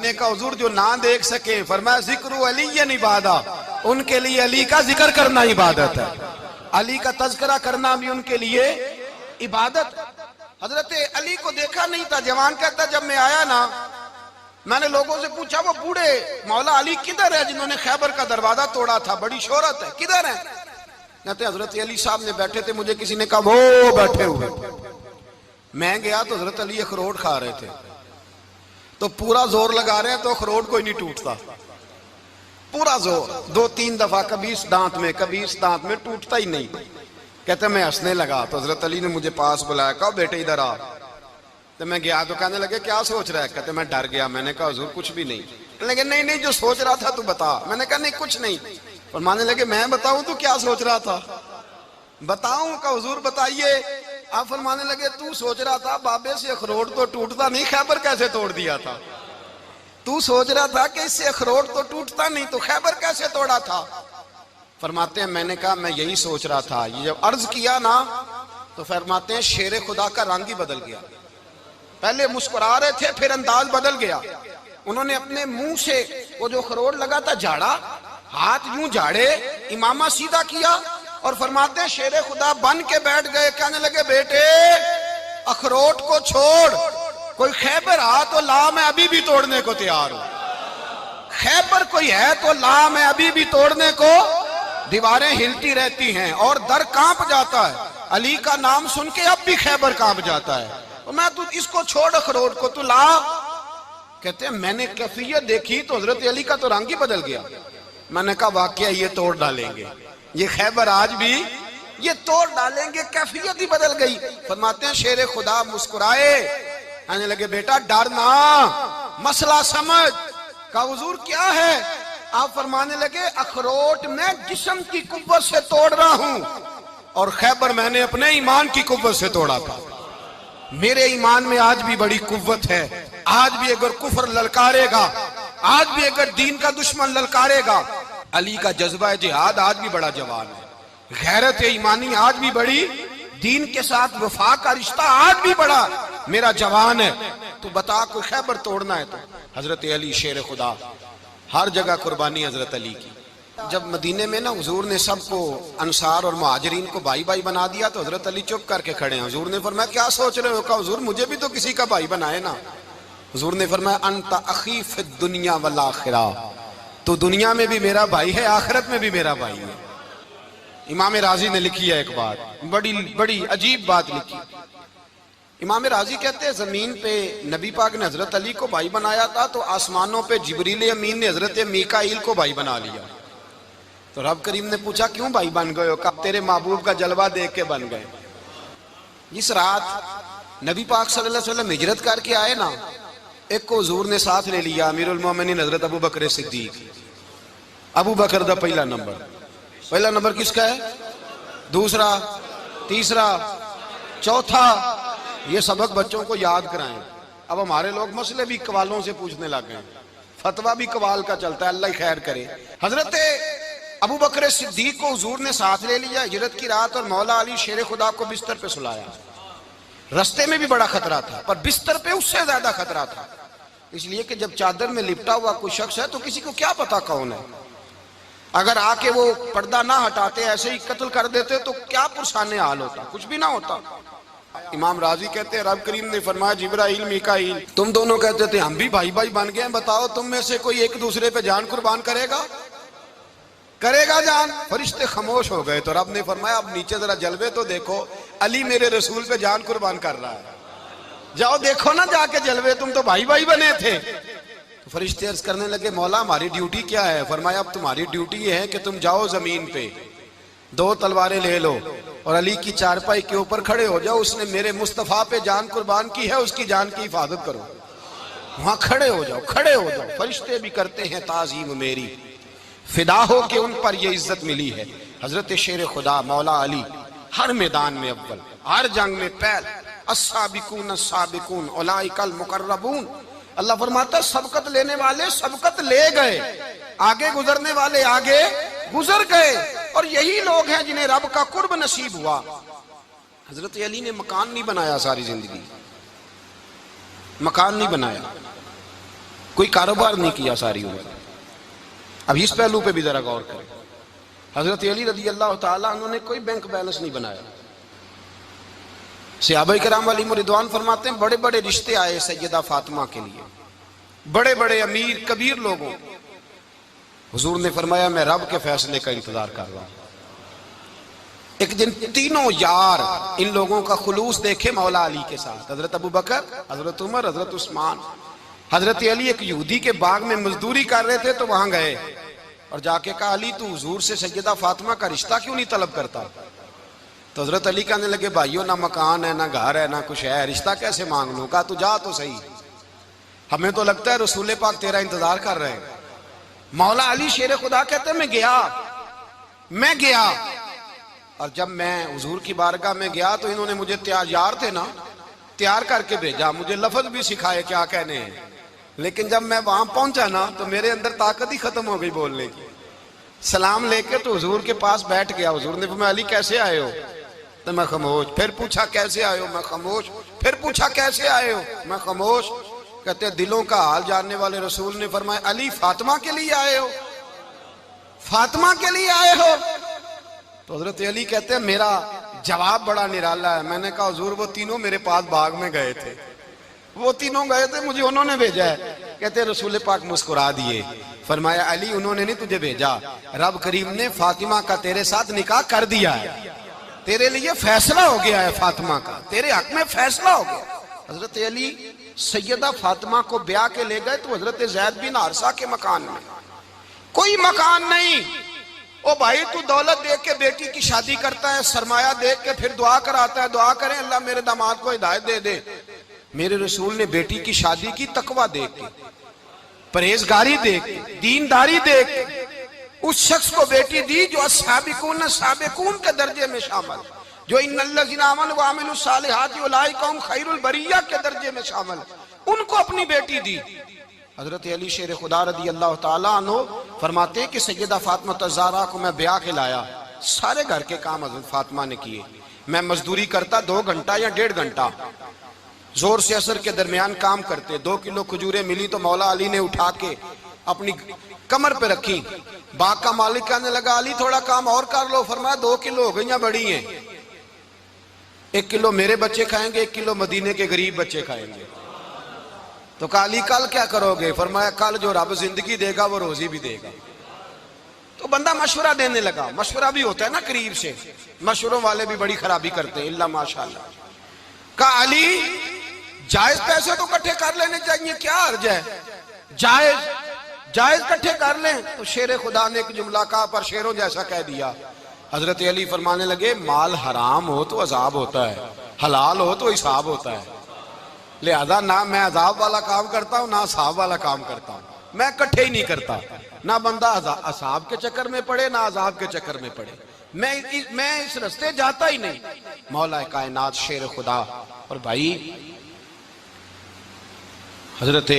نے کہا حضور جو نہ دیکھ سکے، فرمایا ذکر علی عبادہ، ان کے لیے علی کا ذکر کرنا عبادت ہے، علی کا تذکرہ کرنا بھی ان کے لیے عبادت۔ حضرت علی کو دیکھا نہیں تھا، جوان کہتا جب میں آیا نا، میں نے لوگوں سے پوچھا وہ بوڑھے مولا علی کدھر ہے جنہوں نے خیبر کا دروازہ توڑا تھا، بڑی شہرت ہے، کدھر ہیں؟ کہتے حضرت علی صاحب نے بیٹھے تھے، مجھے کسی نے کہا وہ بیٹھے ہوئے۔ میں گیا تو حضرت علی اخروٹ کھا رہے تھے، تو پورا زور لگا رہے ہیں تو اخروٹ کوئی نہیں ٹوٹتا، پورا زور 2-3 دفعہ، کبھی اس دانت میں کبھی اس دانت میں، ٹوٹتا ہی نہیں۔ کہتے میں ہنسنے لگا تو حضرت علی نے مجھے پاس بلایا، کہا بیٹے ادھر آ۔ تو میں گیا تو کہنے لگے کیا سوچ رہا ہے؟ کہتے میں ڈر گیا، میں نے کہا حضور کچھ بھی نہیں۔ لیکن نہیں جو سوچ رہا تھا تو بتا۔ میں نے کہا نہیں کچھ نہیں۔ فرمانے لگے میں بتاؤں تو کیا سوچ رہا تھا؟ بتاؤں؟ کہ حضور بتائیے۔ آپ فرمانے لگے تو سوچ رہا تھا بابے سے اخروٹ تو ٹوٹتا نہیں، خیبر کیسے توڑ دیا تھا؟ تو سوچ رہا تھا کہ اس سے اخروٹ تو ٹوٹتا نہیں تو خیبر کیسے توڑا تھا؟ فرماتے ہیں میں نے کہا میں یہی سوچ رہا تھا۔ یہ جب عرض کیا نا تو فرماتے ہیں شیر خدا کا رنگ ہی بدل گیا، پہلے مسکرا رہے تھے پھر انداز بدل گیا۔ انہوں نے اپنے منہ سے وہ جو اخروٹ لگا تھا جھاڑا، ہاتھ یوں جھاڑے، امامہ سیدھا کیا، اور فرماتے ہیں شیر خدا بن کے بیٹھ گئے، کہنے لگے بیٹے اخروٹ کو چھوڑ، کوئی خیبر آ تو لا، میں ابھی بھی توڑنے کو تیار ہوں۔ خیبر کوئی ہے تو لا، میں ابھی بھی توڑنے کو۔ دیواریں ہلتی رہتی ہیں اور در کانپ جاتا ہے، علی کا نام سن کے اب بھی خیبر کانپ جاتا ہے، تو میں تو اس کو چھوڑ اخروٹ کو تو لا۔ کہتے ہیں میں نے کیفیت دیکھی تو حضرت علی کا تو رنگ ہی بدل گیا۔ میں نے کہا واقعہ یہ توڑ ڈالیں گے، یہ خیبر آج بھی یہ توڑ ڈالیں گے، کیفیت ہی بدل گئی۔ فرماتے ہیں شیر خدا مسکرائے، کہنے لگے بیٹا ڈرنا، مسئلہ سمجھ۔ کہا حضور کیا ہے؟ آپ فرمانے لگے اخروٹ میں جسم کی قوت سے توڑ رہا ہوں، اور خیبر میں نے اپنے ایمان کی قوت سے توڑا تھا۔ میرے ایمان میں آج بھی بڑی قوت ہے، آج بھی اگر کفر للکارے گا، آج بھی اگر دین کا دشمن للکارے گا، علی کا جذبہ جہاد آج بھی بڑا جوان ہے، غیرت ایمانی آج بھی بڑی، دین کے ساتھ وفا کا رشتہ آج بھی بڑا میرا جوان ہے۔ تو بتا کوئی خیبر توڑنا ہے تو حضرت علی شیر خدا، ہر جگہ قربانی حضرت علی کی۔ جب مدینے میں نا حضور نے سب کو انصار اور مہاجرین کو بھائی بھائی بنا دیا تو حضرت علی چپ کر کے کھڑے ہیں۔ حضور نے فرمایا کیا سوچ رہے ہو؟ کہا حضور مجھے بھی تو کسی کا بھائی بنائے نا۔ حضور نے فرمایا انت اخی فی الدنیا والآخرہ، تو دنیا میں بھی میرا بھائی ہے، آخرت میں بھی میرا بھائی ہے۔ امام راضی نے لکھی ہے ایک بات، بڑی عجیب بات لکھی۔ امام راضی کہتے ہیں زمین پہ نبی پاک نے حضرت علی کو بھائی بنایا تھا تو آسمانوں پہ جبریل امین نے حضرت میکائیل کو بھائی بنا لیا۔ تو رب کریم نے پوچھا کیوں بھائی بن گئے ہو؟ کہا تیرے محبوب کا جلوہ دیکھ کے بن گئے۔ جس رات نبی پاک صلی اللہ علیہ وسلم ہجرت کر کے آئے نا، ایک کو حضور نے ساتھ لے لیا، امیر المومنین حضرت ابو بکر صدیق۔ ابو بکر دا پہلا نمبر کس کا ہے؟ دوسرا، تیسرا، چوتھا۔ یہ سبق بچوں کو یاد کرائیں۔ اب ہمارے لوگ مسئلے بھی قوالوں سے پوچھنے لگ گئے، فتویٰ بھی قوال کا چلتا ہے، اللہ ہی خیر کرے۔ حضرت ابو بکر صدیق کو حضور نے ساتھ لے لیا ہجرت کی رات، اور مولا علی شیر خدا کو بستر پہ سلایا۔ رستے میں بھی بڑا خطرہ تھا پر بستر پہ اس سے زیادہ خطرہ تھا، اس لیے کہ جب چادر میں لپٹا ہوا کوئی شخص ہے تو کسی کو کیا پتا کون ہے، اگر آ کے وہ پردہ نہ ہٹاتے ایسے ہی قتل کر دیتے تو کیا پرسان حال ہوتا، کچھ بھی نہ ہوتا۔ امام راضی کہتے ہیں رب کریم نے فرمایا جبرائیل میکائیل تم دونوں کہتے تھے ہم بھی بھائی بھائی بن گئے ہیں، بتاؤ تم میں سے کوئی ایک دوسرے پہ جان قربان کرے گا جان؟ فرشتے خاموش ہو گئے تو رب نے فرمایا اب نیچے ذرا جلوے تو دیکھو، علی میرے رسول پہ جان قربان کر رہا ہے، جاؤ دیکھو نا جا کے جلوے، تم تو بھائی بھائی بنے تھے۔ تو فرشتے عرض کرنے لگے مولا ہماری ڈیوٹی کیا ہے؟ فرمایا اب تمہاری ڈیوٹی یہ ہے کہ تم جاؤ زمین پہ 2 تلواریں لے لو اور علی کی چارپائی کے اوپر کھڑے ہو جاؤ، اس نے میرے مصطفیٰ پہ جان قربان کی ہے، اس کی جان کی حفاظت کرو۔ وہاں کھڑے ہو جاؤ۔ فرشتے بھی کرتے ہیں تعظیم میری، فدا ہو کہ ان پر یہ عزت ملی ہے۔ حضرت شیر خدا مولا علی ہر میدان میں اول، ہر جنگ میں پہل، السابقون السابقون اولئک المقربون۔ اللہ فرماتا ہے سبقت لینے والے سبقت لے گئے، آگے گزرنے والے آگے گزر گئے، اور یہی لوگ ہیں جنہیں رب کا قرب نصیب ہوا۔ حضرت علی نے مکان نہیں بنایا، ساری زندگی مکان نہیں بنایا، کوئی کاروبار نہیں کیا ساری عمر. اب اس پہلو پہ بھی ذرا غور کریں. حضرت علی رضی اللہ تعالیٰ عنہ نے کوئی بینک بیلنس نہیں بنایا. صحابہ کرام علیہم رضوان فرماتے ہیں بڑے بڑے رشتے آئے سیدہ فاطمہ کے لیے، بڑے بڑے امیر کبیر لوگوں. حضور نے فرمایا میں رب کے فیصلے کا انتظار کر رہا ہوں. ایک دن تینوں یار ان لوگوں کا خلوص دیکھے مولا علی کے ساتھ، حضرت ابو بکر، حضرت عمر، حضرت عثمان. حضرت علی ایک یہودی کے باغ میں مزدوری کر رہے تھے تو وہاں گئے اور جا کے کہا علی تو حضور سے سیدہ فاطمہ کا رشتہ کیوں نہیں طلب کرتا؟ تو حضرت علی کہنے لگے بھائیو نہ مکان ہے نہ گھر ہے نہ کچھ ہے، رشتہ کیسے مانگ لوں؟ کہا تو جا تو صحیح، ہمیں تو لگتا ہے رسول پاک تیرا انتظار کر رہے ہیں. مولا علی شیر خدا کہتے ہیں میں گیا اور جب میں حضور کی بارگاہ میں گیا تو انہوں نے مجھے یار تھے نا تیار کر کے بھیجا، مجھے لفظ بھی سکھائے کیا کہنے ہیں، لیکن جب میں وہاں پہنچا نا تو میرے اندر طاقت ہی ختم ہو گئی بولنے کی. سلام لے کے تو حضور کے پاس بیٹھ گیا. حضور نے فرمایا علی کیسے آئے ہو؟ تو میں خاموش. پھر پوچھا کیسے آئے ہو؟ میں خاموش. پھر پوچھا کیسے آئے ہو؟ میں خاموش. کہتے ہیں دلوں کا حال جاننے والے رسول نے فرمایا علی فاطمہ کے لیے آئے ہو؟ فاطمہ کے لیے آئے ہو؟ تو حضرت علی کہتے ہیں میرا جواب بڑا نرالا ہے. میں نے کہا حضور وہ تینوں میرے پاس باغ میں گئے تھے، وہ تینوں گئے تھے، مجھے انہوں نے بھیجا ہے. کہتے ہیں رسول پاک مسکرا دیے، فرمایا علی انہوں نے نہیں تجھے بھیجا، رب کریم نے فاطمہ کا تیرے ساتھ نکاح کر دیا ہے، تیرے لیے فیصلہ ہو گیا ہے، فاطمہ کا تیرے حق میں فیصلہ ہو گیا. حضرت علی سیدہ فاطمہ کو بیاہ کے لے گئے تو حضرت زید بن حارثہ کے مکان میں کوئی مکان نہیں. او بھائی تو دولت دیکھ کے بیٹی کی شادی کرتا ہے، سرمایہ دیکھ کے پھر دعا کراتا ہے، دعا کریں اللہ میرے داماد کو ہدایت دے دے. میرے رسول نے بیٹی کی شادی کی تقوی دیکھ کے، پرہیزگاری دیکھ کے، دینداری دیکھ کے اس شخص کو بیٹی دی جو السابقون سابقون کے درجے میں شامل، جو ان الذین آمنوا وعملوا الصالحات اولئک هم خیر البریہ کے درجے میں شامل، ان کو اپنی بیٹی دی. حضرت علی شیر خدا رضی اللہ تعالیٰ عنہ فرماتے ہیں کہ سیدہ فاطمہ الزہرا کو میں بیاہ کے لایا، سارے گھر کے کام حضرت فاطمہ نے کیے. میں مزدوری کرتا 2 گھنٹہ یا 1.5 گھنٹہ، زور سے عصر کے درمیان کام کرتے. 2 کلو کھجوریں ملی تو مولا علی نے اٹھا کے اپنی کمر پہ رکھی. باغ کا مالک کہنے لگا علی تھوڑا کام اور کر لو. فرمایا 2 کلو ہو گئیاں بڑی ہیں، 1 کلو میرے بچے کھائیں گے، 1 کلو مدینے کے غریب بچے کھائیں گے. تو کہا علی کل کیا کرو گے؟ فرمایا کل جو رب زندگی دے گا وہ روزی بھی دے گا. تو بندہ مشورہ دینے لگا. مشورہ بھی ہوتا ہے نا قریب سے، مشوروں والے بھی بڑی خرابی کرتے ہیں، اللہ ماشاءاللہ. کہا علی جائز پیسے تو کٹھے کر لینے چاہیے، کیا عرض ہے، جائز کٹھے کر لیں. تو شیر خدا نے ایک جملہ کہا پر شیروں جیسا کہہ دیا. حضرت علی فرمانے لگے مال حرام ہو تو عذاب ہوتا ہے، حلال ہو تو حساب ہوتا ہے، لہذا نہ میں عذاب والا کام کرتا ہوں نہ حساب والا کام کرتا ہوں. میں کٹھے ہی نہیں کرتا، نہ بندہ عذاب کے چکر میں پڑے نہ عذاب کے چکر میں پڑے. میں اس رستے جاتا ہی نہیں. مولا کائنات شیر خدا. اور بھائی حضرت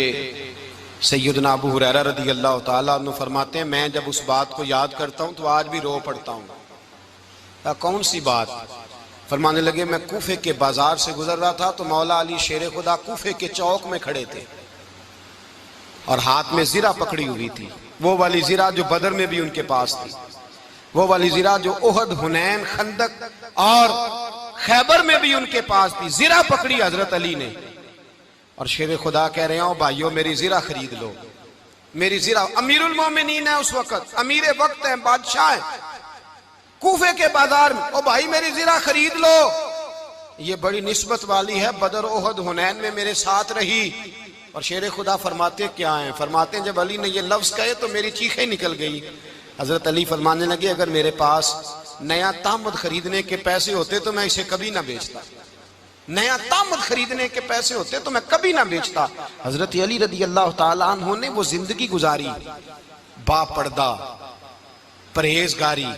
سیدنا ابو ہریرہ رضی اللہ تعالیٰ عنہ فرماتے ہیں میں جب اس بات کو یاد کرتا ہوں تو آج بھی رو پڑتا ہوں. کون سی بات؟ فرمانے لگے میں کوفے کے بازار سے گزر رہا تھا تو مولا علی شیر خدا کوفے کے چوک میں کھڑے تھے اور ہاتھ میں زرہ پکڑی ہوئی تھی، وہ والی زرہ جو بدر میں بھی ان کے پاس تھی، وہ والی زرہ جو احد، حنین، خندق اور خیبر میں بھی ان کے پاس تھی. زرہ پکڑی حضرت علی نے اور شیر خدا کہہ رہے ہیں بھائیو میری زرہ خرید لو. میری زرہ، امیر المومنین ہے اس وقت، امیر وقت ہیں، بادشاہ ہیں، کوفے کے بازار میں. او بھائی میری زرہ خرید لو. یہ بڑی نسبت والی ہے، بدر، احد، حنین میں میرے ساتھ رہی. اور شیر خدا فرماتے کیا ہیں؟ فرماتے ہیں جب علی نے یہ لفظ کہے تو میری چیخیں نکل گئی. حضرت علی فرمانے لگے اگر میرے پاس نیا تامد خریدنے کے پیسے ہوتے تو میں اسے کبھی نہ بیچتا. نیا تامد خریدنے کے پیسے ہوتے تو میں کبھی نہ بیچتا. حضرت علی رضی اللہ تعالیٰ عنہ نے وہ زندگی گزاری، با پردہ، پرہیزگاری،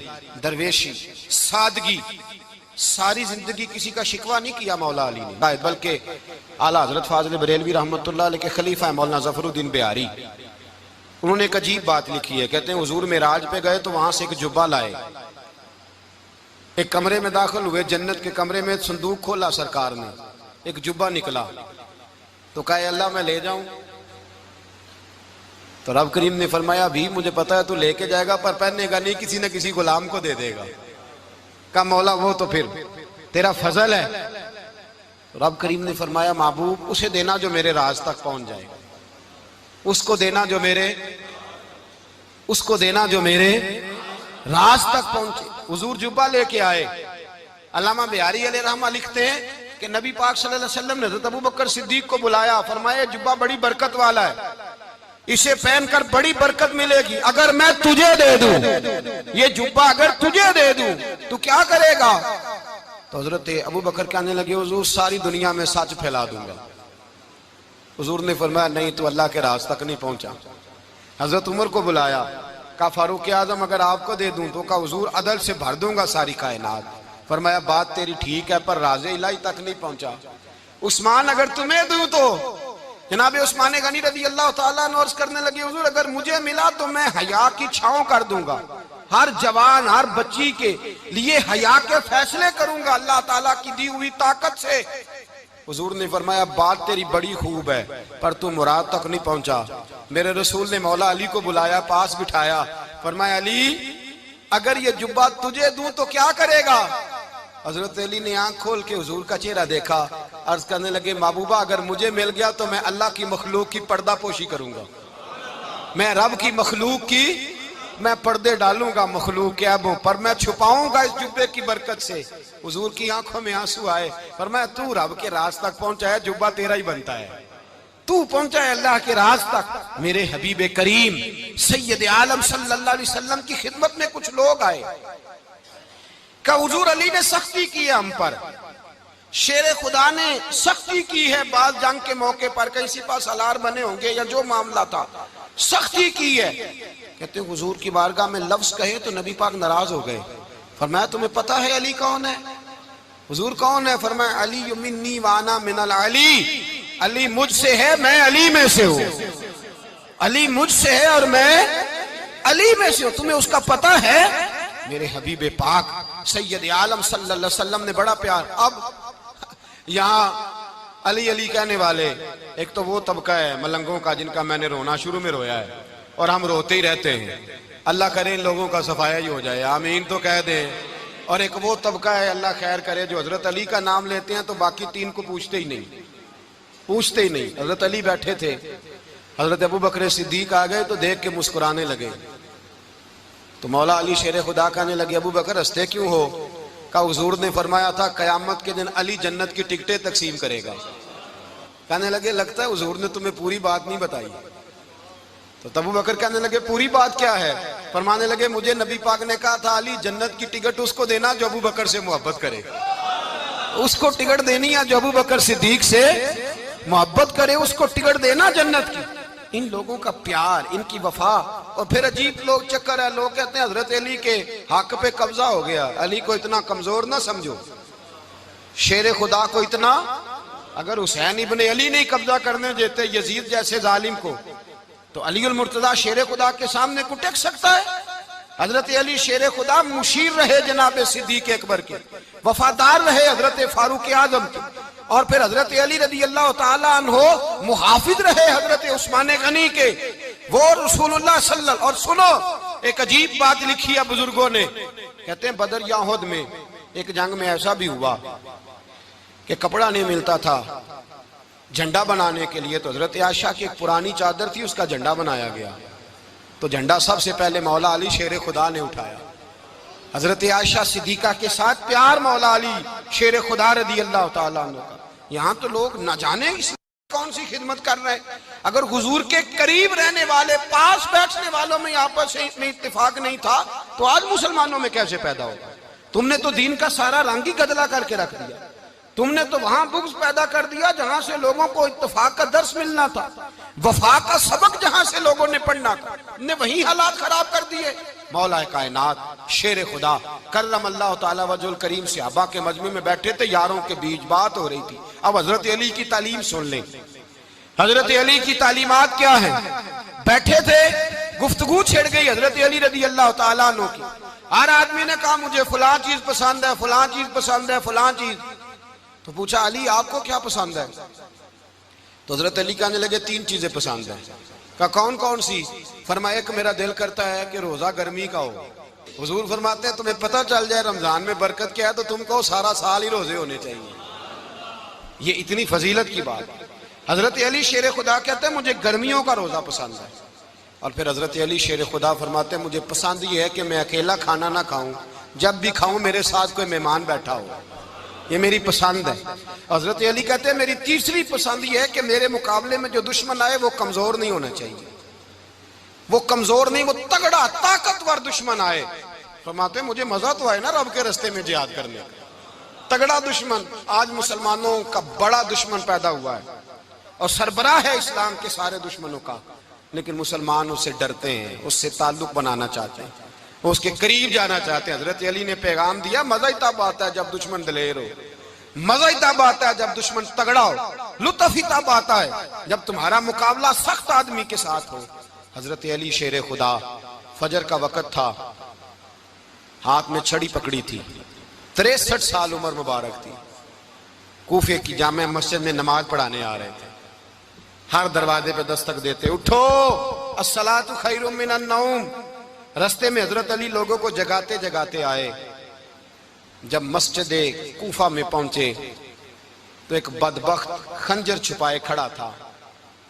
درویشی، سادگی، ساری زندگی کسی کا شکوہ نہیں کیا مولا علی نے، بلکہ اعلیٰ حضرت فاضل بریلوی رحمۃ اللہ علیہ کے خلیفہ ہیں مولانا ظفر الدین بہاری. انہوں نے ایک عجیب بات لکھی ہے. کہتے ہیں حضور معراج پہ گئے تو وہاں سے ایک جبہ لائے، ایک کمرے میں داخل ہوئے، جنت کے کمرے میں صندوق کھولا سرکار نے، ایک جبہ نکلا تو کہا اللہ میں لے جاؤں. تو رب کریم نے فرمایا بھی مجھے پتا ہے تو لے کے جائے گا پر پہننے گا نہیں، کسی نہ کسی غلام کو دے دے گا۔ کہا مولا وہ تو پھر تیرا فضل ہے۔ رب کریم نے فرمایا محبوب اسے دینا جو میرے راز تک پہنچ جائے، اس کو دینا جو میرے راز تک پہنچے۔ حضور جبہ لے کے آئے۔ علامہ بہاری علیہ رحمہ لکھتے ہیں کہ نبی پاک صلی اللہ علیہ وسلم نے حضرت ابوبکر صدیق کو بلایا، فرمایا جبہ بڑی برکت والا ہے، اسے پہن کر بڑی برکت ملے گی، اگر میں تجھے دے دوں، یہ جبہ اگر تجھے دے دوں تو کیا کرے گا؟ تو حضرت ابوبکر کہنے لگے حضور ساری دنیا میں سچ پھیلا دوں گا۔ حضور نے فرمایا نہیں تو اللہ کے راز تک نہیں پہنچا۔ حضرت عمر کو بلایا، کہا فاروق اعظم اگر آپ کو دے دوں تو کہا حضور عدل سے بھر دوں گا ساری کائنات۔ فرمایا بات تیری ٹھیک ہے پر راز الہی تک نہیں پہنچا۔ عثمان اگر تمہیں دوں تو جناب عثمان غنی رضی اللہ تعالیٰ عنہ عرض کرنے لگے حضور اگر مجھے ملا تو میں حیا کی چھاؤں کر دوں گا، ہر جوان ہر بچی کے لیے حیا کے فیصلے کروں گا اللہ تعالیٰ کی دی ہوئی طاقت سے۔ حضور نے فرمایا بات تیری بڑی خوب ہے پر تو مراد تک نہیں پہنچا۔ میرے رسول نے مولا علی کو بلایا، پاس بٹھایا، فرمایا علی اگر یہ جبہ تجھے دوں تو کیا کرے گا؟ حضرت علی نے آنکھ کھول کے حضور کا چہرہ دیکھا، عرض کرنے لگے محبوبہ اگر مجھے مل گیا تو میں اللہ کی مخلوق کی پردہ پوشی کروں گا، میں رب کی مخلوق کی میں پردے ڈالوں گا مخلوق کے عیبوں پر، میں چھپاؤں گا اس جبے کی برکت سے۔ حضور کی آنکھوں میں آنسو آئے، فرمایا تو رب کے راز تک پہنچا ہے، جبہ تیرا ہی بنتا ہے، تو پہنچا ہے اللہ کے راز تک۔ میرے حبیب کریم سید عالم صلی اللہ علیہ وسلم کی خدمت میں کچھ لوگ آئے کہ حضور علی نے سختی کی ہے ہم پر، شیر خدا نے سختی کی ہے، بعض جنگ کے موقع پر کہیں سپہ سالار بنے ہوں گے یا جو معاملہ تھا سختی کی ہے۔ کہتے ہیں حضور کی بارگاہ میں لفظ کہے تو نبی پاک ناراض ہو گئے۔ فرمایا تمہیں پتہ ہے علی کون ہے؟ حضور کون ہے؟ فرمایا علی منی وانا من العلی، علی مجھ سے ہے میں علی میں سے ہوں، علی مجھ سے ہے اور میں علی میں سے ہوں، تمہیں اس کا پتہ ہے؟ میرے حبیب پاک سید عالم صلی اللہ علیہ وسلم نے بڑا پیار۔ اب یہاں علی علی کہنے والے ایک تو وہ طبقہ ہے ملنگوں کا جن کا میں نے رونا شروع میں رویا ہے اور ہم روتے ہی رہتے ہیں، اللہ کرے ان لوگوں کا صفایا ہی ہو جائے، آمین تو کہہ دیں۔ اور ایک وہ طبقہ ہے اللہ خیر کرے جو حضرت علی کا نام لیتے ہیں تو باقی تین کو پوچھتے ہی نہیں۔ حضرت علی بیٹھے تھے، حضرت ابوبکر صدیق آ گئے تو دیکھ کے مسکرانے لگے، تو مولا علی شیر خدا کہنے لگے ابوبکر ہنستے کیوں ہو؟ کہا حضور نے فرمایا تھا قیامت کے دن علی جنت کی ٹکٹیں تقسیم کرے گا۔ کہنے لگے لگتا ہے حضور نے تمہیں پوری بات نہیں بتائی۔ تو ابوبکر کہنے لگے پوری بات کیا ہے؟ فرمانے لگے مجھے نبی پاک نے کہا تھا علی جنت کی ٹکٹ اس کو دینا جو ابوبکر سے محبت کرے، اس کو ٹکٹ دینی ہے جو ابوبکر صدیق سے محبت کرے، اس کو ٹکٹ دینا جنت کی۔ ان لوگوں کا پیار، ان کی وفا، اور پھر عجیب لوگ چکر ہے، لوگ کہتے ہیں حضرت علی کے حق پہ قبضہ ہو گیا، علی کو اتنا کمزور نہ سمجھو، شیر خدا کو اتنا، اگر حسین ابن علی نہیں قبضہ کرنے دیتے یزید جیسے ظالم کو تو علی المرتضیٰ شیر خدا کے سامنے کو ٹک سکتا ہے؟ حضرت علی شیر خدا مشیر رہے جناب صدیق اکبر کے، وفادار رہے حضرت فاروق اعظم کے، اور پھر حضرت علی رضی اللہ تعالیٰ عنہ محافظ رہے حضرت عثمان غنی کے، وہ رسول اللہ صلی اللہ علیہ وسلم۔ اور سنو ایک عجیب بات لکھی ہے بزرگوں نے، کہتے ہیں بدر یا احد میں ایک جنگ میں ایسا بھی ہوا کہ کپڑا نہیں ملتا تھا جھنڈا بنانے کے لیے، تو حضرت عائشہ کی ایک پرانی چادر تھی اس کا جھنڈا بنایا گیا، تو جھنڈا سب سے پہلے مولا علی شیر خدا نے اٹھایا۔ حضرت عائشہ صدیقہ کے ساتھ پیار مولا علی شیر خدا رضی اللہ تعالیٰ عنہ کا۔ یہاں تو لوگ نہ جانے اس کون سی خدمت کر رہے ہیں، اگر حضور کے قریب رہنے والے پاس بیٹھنے والوں میں آپس میں اتفاق نہیں تھا تو آج مسلمانوں میں کیسے پیدا ہوگا؟ تم نے تو دین کا سارا رنگ ہی گدلا کر کے رکھ دیا، تم نے تو وہاں بغض پیدا کر دیا جہاں سے لوگوں کو اتفاق کا درس ملنا تھا، وفا کا سبق جہاں سے لوگوں نے پڑھنا تھا، نے وہی حالات خراب کر دیے۔ مولا کائنات شیر خدا کرم اللہ تعالیٰ وجہ الکریم صحابہ کے مجمع میں بیٹھے تھے، یاروں کے بیچ بات ہو رہی تھی۔ اب حضرت علی کی تعلیم سن لیں، حضرت علی کی تعلیمات کیا ہیں؟ بیٹھے تھے، گفتگو چھڑ گئی حضرت علی رضی اللہ تعالیٰ عنہ کی، ہر آدمی نے کہا مجھے فلاں چیز پسند ہے، فلاں چیز پسند ہے، فلاں چیز۔ تو پوچھا علی آپ کو کیا پسند ہے؟ تو حضرت علی کہنے لگے تین چیزیں پسند ہیں۔ کہا کون کون سی؟ فرمایا کہ میرا دل کرتا ہے کہ روزہ گرمی کا ہو۔ حضور فرماتے ہیں تمہیں پتہ چل جائے رمضان میں برکت کیا ہے تو تم کو سارا سال ہی روزے ہونے چاہیے۔ یہ اتنی فضیلت کی بات۔ حضرت علی شیر خدا کہتے ہیں مجھے گرمیوں کا روزہ پسند ہے، اور پھر حضرت علی شیر خدا فرماتے ہیں مجھے پسند یہ ہے کہ میں اکیلا کھانا نہ کھاؤں، جب بھی کھاؤں میرے ساتھ کوئی مہمان بیٹھا ہو، یہ میری پسند ہے۔ حضرت علی کہتے ہیں میری تیسری پسند یہ ہے کہ میرے مقابلے میں جو دشمن آئے وہ کمزور نہیں ہونا چاہیے، وہ کمزور نہیں، وہ تگڑا طاقتور دشمن آئے۔ فرماتے ہیں مجھے مزہ تو آئے نا رب کے رستے میں جہاد کرنے کا، تگڑا دشمن۔ آج مسلمانوں کا بڑا دشمن پیدا ہوا ہے اور سربراہ ہے اسلام کے سارے دشمنوں کا، لیکن مسلمان اس سے ڈرتے ہیں، اس سے تعلق بنانا چاہتے ہیں، وہ اس کے قریب جانا چاہتے ہیں۔ حضرت علی نے پیغام دیا مزہ ہی تب آتا ہے جب دشمن دلیر ہو، مزہ ہی تب آتا ہے جب دشمن تگڑا ہو، لطف ہی تب آتا ہے جب تمہارا مقابلہ سخت آدمی کے ساتھ ہو۔ حضرت علی شیر خدا، فجر کا وقت تھا، ہاتھ میں چھڑی پکڑی تھی، 63 سال عمر مبارک تھی، کوفے کی جامع مسجد میں نماز پڑھانے آ رہے تھے۔ ہر دروازے پہ دستک دیتے اٹھو الصلاۃ خیر من النوم۔ رستے میں حضرت علی لوگوں کو جگاتے جگاتے آئے۔ جب مسجد کوفہ میں پہنچے تو ایک بدبخت خنجر چھپائے کھڑا تھا،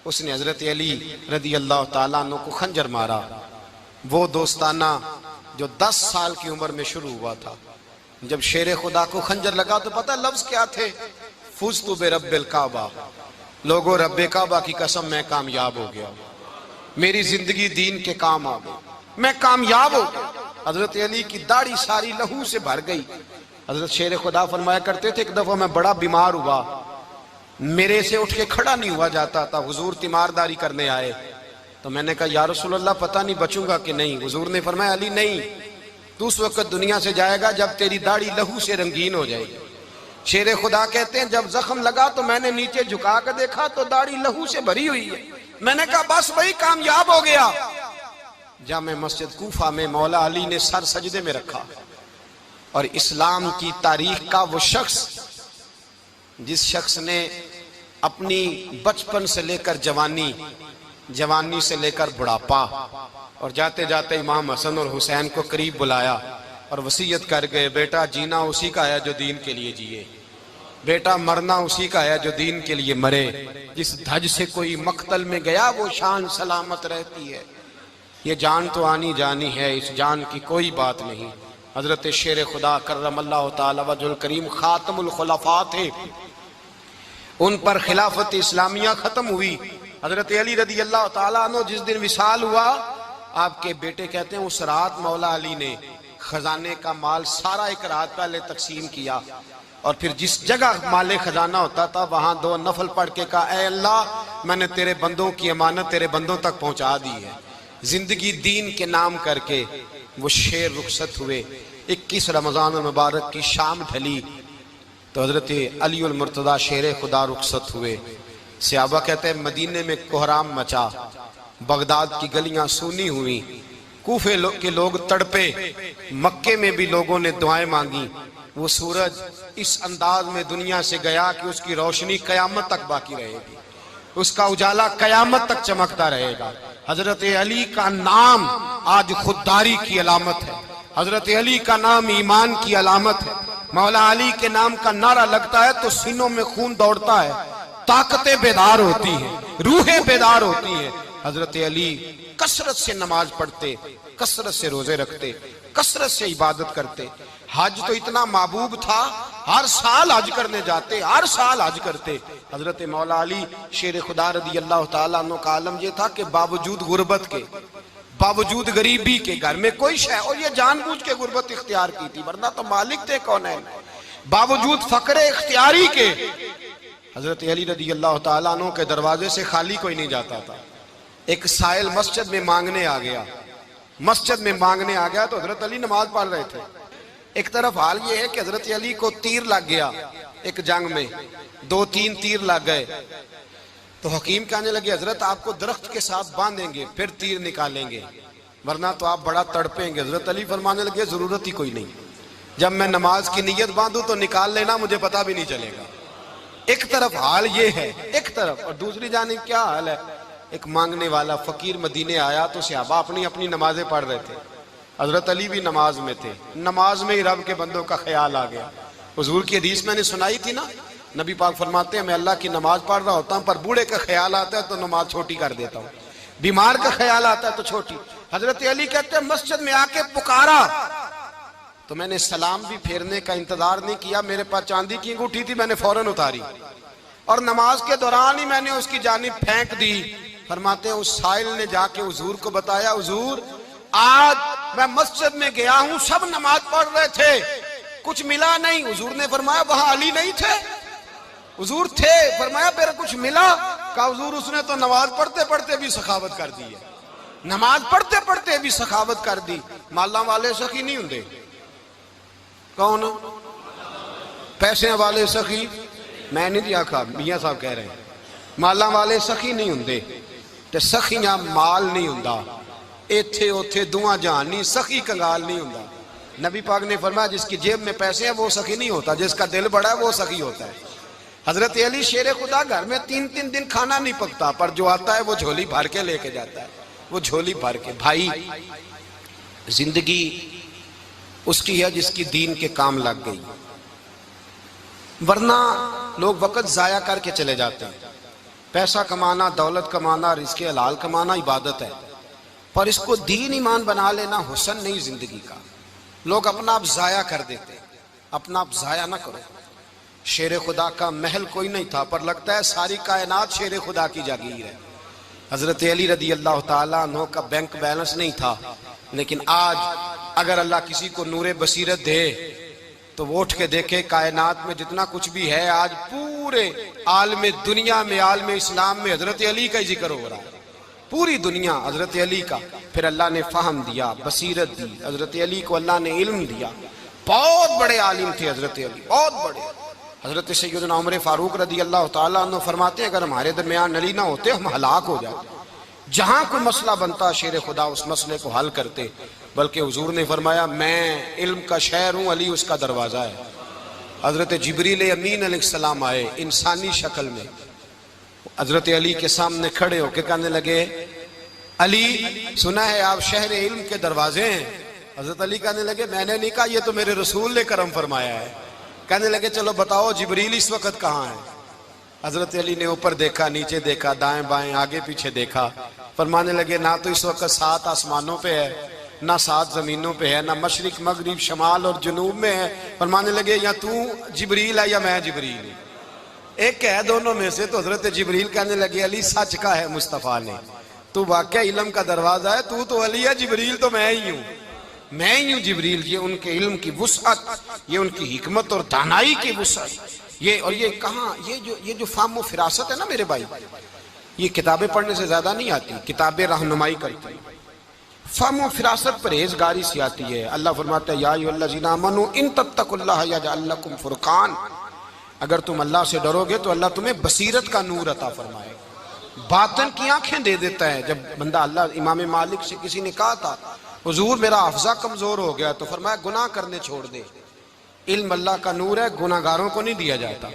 اس نے حضرت علی رضی اللہ تعالیٰ عنہ کو خنجر مارا۔ وہ دوستانہ جو 10 سال کی عمر میں شروع ہوا تھا، جب شیر خدا کو خنجر لگا تو پتہ لفظ کیا تھے؟ فزت برب الکعبہ، لوگوں رب کعبہ کی قسم میں کامیاب ہو گیا، میری زندگی دین کے کام آ گئی، میں کامیاب ہو گیا۔ حضرت علی کی داڑھی ساری لہو سے بھر گئی۔ حضرت شیر خدا فرمایا کرتے تھے ایک دفعہ میں بڑا بیمار ہوا، میرے سے اٹھ کے کھڑا نہیں ہوا جاتا تھا، حضور تیمارداری کرنے آئے تو میں نے کہا یا رسول اللہ پتہ نہیں بچوں گا کہ نہیں۔ حضور نے فرمایا علی نہیں، تو اس وقت دنیا سے جائے گا جب تیری داڑھی لہو سے رنگین ہو جائے گی۔ شیر خدا کہتے ہیں جب زخم لگا تو میں نے نیچے جھکا کر دیکھا تو داڑھی لہو سے بھری ہوئی ہے، میں نے کہا بس وہی کامیاب ہو گیا۔ جامع مسجد کوفہ میں مولا علی نے سر سجدے میں رکھا، اور اسلام کی تاریخ کا وہ شخص جس شخص نے اپنی بچپن سے لے کر جوانی، جوانی سے لے کر بڑھاپا، اور جاتے جاتے امام حسن اور حسین کو قریب بلایا اور وصیت کر گئے بیٹا جینا اسی کا ہے جو دین کے لیے جیے، بیٹا مرنا اسی کا ہے جو دین کے لیے مرے، جس دھج سے کوئی مقتل میں گیا وہ شان سلامت رہتی ہے، یہ جان تو آنی جانی ہے، اس جان کی کوئی بات نہیں۔ حضرت شیر خدا کرم اللہ تعالی وجہ الکریم خاتم الخلفاء تھے، ان پر خلافت اسلامیہ ختم ہوئی۔ حضرت علی رضی اللہ تعالیٰ عنہ جس دن وصال ہوا، آپ کے بیٹے کہتے ہیں اس رات مولا علی نے خزانے کا مال سارا ایک رات پہلے تقسیم کیا، اور پھر جس جگہ مال خزانہ ہوتا تھا وہاں 2 نفل پڑھ کے کہا اے اللہ میں نے تیرے بندوں کی امانت تیرے بندوں تک پہنچا دی ہے۔ زندگی دین کے نام کر کے وہ شیر رخصت ہوئے۔ 21 رمضان المبارک کی شام ڈھلی تو حضرت علی المرتضیٰ شیر خدا رخصت ہوئے۔ صحابہ کہتے ہیں مدینے میں کوہرام مچا، بغداد کی گلیاں سونی ہوئی، کوفے کے لوگ تڑپے، مکے میں بھی لوگوں نے دعائیں مانگی۔ وہ سورج اس انداز میں دنیا سے گیا کہ اس کی روشنی قیامت تک باقی رہے گی، اس کا اجالا قیامت تک چمکتا رہے گا۔ حضرت علی کا نام آج خودداری کی علامت ہے، حضرت علی کا نام ایمان کی علامت ہے۔ مولا علی کے نام کا نعرہ لگتا ہے تو سینوں میں خون دوڑتا ہے، طاقتیں بیدار ہوتی ہیں، روحیں بیدار ہوتی ہیں۔ حضرت علی کثرت سے نماز پڑھتے، کثرت سے روزے رکھتے، کثرت سے عبادت کرتے۔ حج تو اتنا محبوب تھا، ہر سال حج کرنے جاتے، ہر سال حج کرتے۔ حضرت مولا علی شیر خدا رضی اللہ تعالیٰ عنہ کا عالم یہ تھا کہ باوجود غربت کے، باوجود غریبی کے، گھر میں کوئی شے، اور یہ جان بوجھ کے غربت اختیار کی تھی ورنہ تو مالک تھے کونین، باوجود فقر اختیاری کے حضرت علی رضی اللہ تعالیٰ عنہ کے دروازے سے خالی کوئی نہیں جاتا تھا۔ ایک سائل مسجد میں مانگنے آ گیا، مسجد میں مانگنے آ گیا تو حضرت علی نماز پڑھ رہے تھے۔ ایک طرف حال یہ ہے کہ حضرت علی کو تیر لگ گیا ایک جنگ میں، 2-3 تیر لگ گئے تو حکیم کہنے لگے حضرت آپ کو درخت کے ساتھ باندھیں گے پھر تیر نکالیں گے ورنہ تو آپ بڑا تڑپیں گے۔ حضرت علی فرمانے لگے ضرورت ہی کوئی نہیں، جب میں نماز کی نیت باندھوں تو نکال لینا، مجھے پتہ بھی نہیں چلے گا۔ ایک طرف حال یہ ہے، ایک طرف، اور دوسری جانب کیا حال ہے؟ ایک مانگنے والا فقیر مدینے آیا تو صحابہ اپنی اپنی نمازیں پڑھ رہے تھے، حضرت علی بھی نماز میں تھے، نماز میں ہی رب کے بندوں کا خیال آ گیا۔ حضور کی حدیث میں نے سنائی تھی نا، نبی پاک فرماتے ہیں میں اللہ کی نماز پڑھ رہا ہوتا ہوں پر بوڑھے کا خیال آتا ہے تو نماز چھوٹی کر دیتا ہوں، بیمار کا خیال آتا ہے تو چھوٹی۔ حضرت علی کہتے ہیں مسجد میں آ کے پکارا تو میں نے سلام بھی پھیرنے کا انتظار نہیں کیا، میرے پاس چاندی کی انگوٹھی تھی، میں نے فوراً اتاری اور نماز کے دوران ہی میں نے اس کی جانب پھینک دی۔ فرماتے ہیں اس سائل نے جا کے حضور کو بتایا، حضور آج میں مسجد میں گیا ہوں، سب نماز پڑھ رہے تھے، کچھ ملا نہیں۔ حضور نے فرمایا وہاں علی نہیں تھے؟ حضور تھے۔ فرمایا پھر کچھ ملا؟ کہا حضور اس نے تو نماز پڑھتے پڑھتے بھی سخاوت کر دی ہے، نماز پڑھتے پڑھتے بھی سخاوت کر دی۔ مالاں والے سخی نہیں ہوندے؟ کون؟ پیسے والے سخی؟ میں نہیں دیا کہا، میاں صاحب کہہ رہے ہیں مالاں والے سخی نہیں ہوندے، تے سخیاں مال نہیں ہوندا، ایتھے اوتھے دعا جہان نہیں، سخی کنگال نہیں ہوندا۔ نبی پاک نے فرمایا جس کی جیب میں پیسے ہیں وہ سخی نہیں ہوتا، جس کا دل بڑا ہے وہ سخی ہوتا ہے۔ حضرت علی شیر خدا گھر میں 3 دن کھانا نہیں پکتا، پر جو آتا ہے وہ جھولی بھر کے لے کے جاتا ہے، وہ جھولی بھر کے۔ بھائی زندگی اس کی ہے جس کی دین کے کام لگ گئی، ورنہ لوگ وقت ضائع کر کے چلے جاتے ہیں۔ پیسہ کمانا، دولت کمانا، رزق حلال کمانا عبادت ہے، پر اس کو دین ایمان بنا لینا حسن نہیں زندگی کا۔ لوگ اپنا آپ ضائع کر دیتے، اپنا آپ ضائع نہ کرو۔ شیر خدا کا محل کوئی نہیں تھا، پر لگتا ہے ساری کائنات شیر خدا کی جاگیر ہے۔ حضرت علی رضی اللہ تعالیٰ عنہ کا بینک بیلنس نہیں تھا، لیکن آج اگر اللہ کسی کو نور بصیرت دے تو وہ اٹھ کے دیکھے کائنات میں جتنا کچھ بھی ہے، آج پورے عالم دنیا میں، عالم اسلام میں حضرت علی کا ہی ذکر ہو رہا ہے، پوری دنیا حضرت علی کا۔ پھر اللہ نے فہم دیا، بصیرت دی، حضرت علی کو اللہ نے علم دیا۔ بہت بڑے عالم تھے حضرت علی، بہت بڑے۔ حضرت سیدنا عمر فاروق رضی اللہ تعالیٰ عنہ فرماتے ہیں اگر ہمارے درمیان علی نہ ہوتے ہم ہلاک ہو جاتے، جہاں کوئی مسئلہ بنتا شیر خدا اس مسئلے کو حل کرتے۔ بلکہ حضور نے فرمایا میں علم کا شہر ہوں، علی اس کا دروازہ ہے۔ حضرت جبریل امین علیہ السلام آئے انسانی شکل میں، حضرت علی کے سامنے کھڑے ہو کے کہنے لگے علی سنا ہے آپ شہر علم کے دروازے ہیں۔ حضرت علی کہنے لگے میں نے نہیں کہا، یہ تو میرے رسول نے کرم فرمایا ہے۔ کہنے لگے چلو بتاؤ جبریل اس وقت کہاں ہے؟ حضرت علی نے اوپر دیکھا، نیچے دیکھا، دائیں بائیں آگے پیچھے دیکھا، فرمانے لگے نہ تو اس وقت 7 آسمانوں پہ ہے، نہ 7 زمینوں پہ ہے، نہ مشرق مغرب شمال اور جنوب میں ہے۔ فرمانے لگے یا تو جبریل ہے یا میں جبریل ہوں، ایک ہے دونوں میں سے۔ تو حضرت جبریل کہنے لگے علی سچ کا ہے مصطفیٰ نے، تو واقعہ علم کا دروازہ ہے، تو علی ہے، جبریل تو میں ہی ہوں، میں ہی ہوں جبریل۔ یہ ان کے علم کی وسعت، یہ ان کی حکمت اور دانائی کی وسعت، یہ کہاں یہ جو فہم و فراست ہے نا میرے بھائی، یہ کتابیں پڑھنے سے زیادہ نہیں آتی، کتابیں رہنمائی کرتی، فہم و فراست پرہیزگاری سے آتی ہے۔ اللہ فرماتا ہے یا ایھا الذین آمنوا ان تتقوا اللہ یجعل لکم فرقان، اگر تم اللہ سے ڈرو گے تو اللہ تمہیں بصیرت کا نور عطا فرمائے، باطن کی آنکھیں دے دیتا ہے۔ جب بندہ اللہ، امام مالک سے کسی نے کہا تھا حضور میرا حافظہ کمزور ہو گیا، تو فرمایا گناہ کرنے چھوڑ دے، علم اللہ کا نور ہے، گناہ گاروں کو نہیں دیا جاتا۔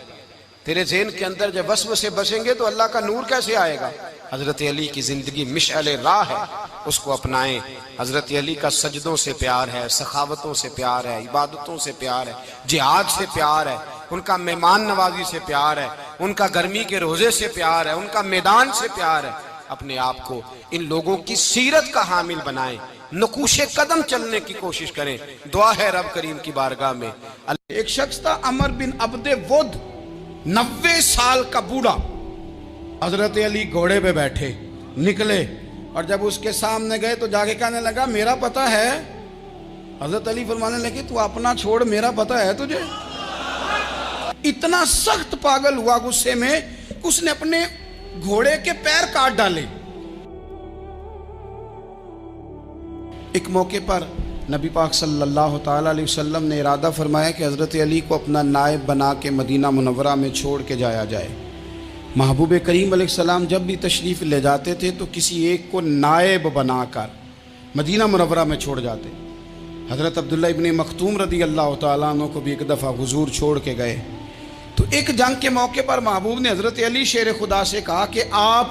تیرے ذہن کے اندر جب وسوسے بسیں گے تو اللہ کا نور کیسے آئے گا؟ حضرت علی کی زندگی مشعل راہ ہے، اس کو اپنائیں۔ حضرت علی کا سجدوں سے پیار ہے، سخاوتوں سے پیار ہے، عبادتوں سے پیار ہے، جہاد سے پیار ہے، ان کا مہمان نوازی سے پیار ہے، ان کا گرمی کے روزے سے پیار ہے، ان کا میدان سے پیار ہے۔ اپنے آپ کو ان لوگوں کی سیرت کا حامل بنائیں، نقوش قدم چلنے کی کوشش کریں۔ دعا ہے رب کریم کی بارگاہ میں۔ ایک شخص تھا عمر بن عبد ود، 90 سال کا بوڑھا، حضرت علی گھوڑے پہ بیٹھے نکلے، اور جب اس کے سامنے گئے تو جا کے کہنے لگا میرا پتہ ہے؟ حضرت علی فرمانے لگے تو اپنا چھوڑ، میرا پتہ ہے تجھے؟ اتنا سخت پاگل ہوا غصے میں کہ اس نے اپنے گھوڑے کے پیر کاٹ ڈالے۔ ایک موقع پر نبی پاک صلی اللہ تعالیٰ علیہ وسلم نے ارادہ فرمایا کہ حضرت علی کو اپنا نائب بنا کے مدینہ منورہ میں چھوڑ کے جایا جائے۔ محبوب کریم علیہ السلام جب بھی تشریف لے جاتے تھے تو کسی ایک کو نائب بنا کر مدینہ منورہ میں چھوڑ جاتے۔ حضرت عبداللہ ابن مختوم رضی اللہ تعالیٰ عنہ کو بھی ایک دفعہ حضور چھوڑ کے گئے، تو ایک جنگ کے موقع پر محبوب نے حضرت علی شیر خدا سے کہا کہ آپ